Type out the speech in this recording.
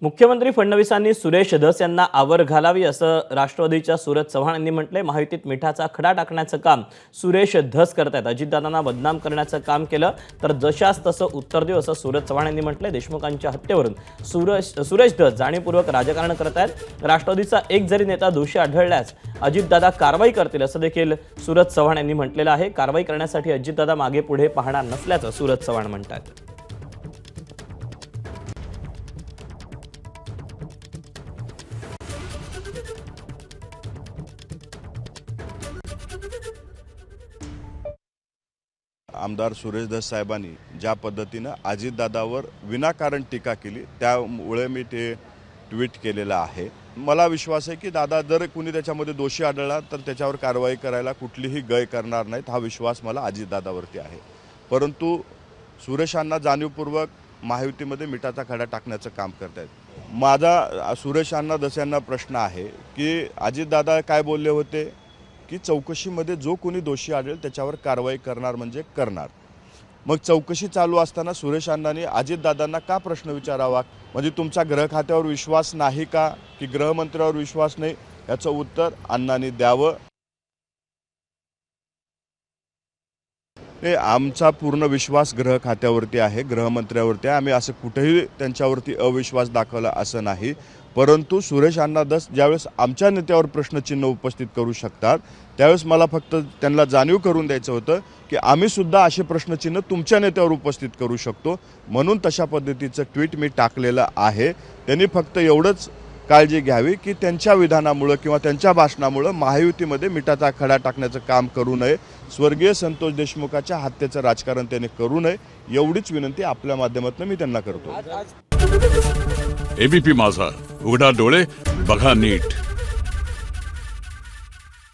मुख्यमंत्री फडणवीसांनी सुरेश धस यांना आवर घालावी असं राष्ट्रवादीच्या सूरज चव्हाण यांनी म्हटले। माहितीत मिठाचा खडा टाकण्याचं काम सुरेश धस करतात। अजितदादांना बदनाम करण्याचं काम केलं तर जशास तसं उत्तर देऊ असं सूरज चव्हाण यांनी म्हटले। देशमुखांच्या हत्येवरून सुरेश धस जाणीवपूर्वक राजकारण करत आहेत। राष्ट्रवादीचा एक जरी नेता दोषी आढळल्यास अजितदादा कारवाई करतील असं देखील सूरज चव्हाण यांनी म्हटलेलं आहे। कारवाई करण्यासाठी अजितदादा मागे पुढे पाहणार नसल्याचं सूरज चव्हाण म्हणतात। आमदार सुरेश धस साहेबांनी ज्या पद्धतीनं अजितदादावर विनाकारण टीका केली त्यामुळे मी ते ट्विट केलेलं आहे। मला विश्वास आहे की दादा जर कुणी त्याच्यामध्ये दोषी आढळला तर त्याच्यावर कारवाई करायला कुठलीही गय करणार नाहीत, हा विश्वास मला अजितदादावरती आहे। परंतु सुरेशांना जाणीवपूर्वक महायुतीमध्ये मिठाचा खडा टाकण्याचं काम करतायत। माझा सुरेशांना धस यांना प्रश्न आहे की अजितदादा काय बोलले होते की चौकशीमध्ये जो कोणी दोषी आढळेल त्याच्यावर कारवाई करणार म्हणजे करणार। मग चौकशी चालू असताना सुरेश अण्णांनी अजितदादांना का प्रश्न विचारावा, म्हणजे तुमचा गृह खात्यावर विश्वास नाही का की गृहमंत्र्यावर विश्वास नाही, याचं उत्तर अण्णांनी द्यावं। आमचा पूर्ण विश्वास गृह खात्यावरती आहे, गृहमंत्र्यावरती आहे। आम्ही असं कुठेही त्यांच्यावरती अविश्वास दाखवला असं नाही। परंतु सुरेश अण्णा धस ज्यावेळेस आमच्या नेत्यावर प्रश्नचिन्ह उपस्थित करू शकतात त्यावेळेस मला फक्त त्यांना जाणीव करून द्यायचं होतं की आम्ही सुद्धा असे प्रश्नचिन्ह तुमच्या नेत्यावर उपस्थित करू शकतो, म्हणून तशा पद्धतीचं ट्विट मी टाकलेलं आहे। त्यांनी फक्त एवढंच काळजी घ्यावी की त्यांच्या विधानामुळे किंवा त्यांच्या भाषणामुळे महायुतीमध्ये मिठाचा खडा टाकण्याचं काम करू नये, स्वर्गीय संतोष देशमुखाच्या हत्येचं राजकारण त्यांनी करू नये, एवढीच विनंती आपल्या माध्यमातून मी त्यांना करतो। एबीपी माझा, उघडा डोळे बघा नीट।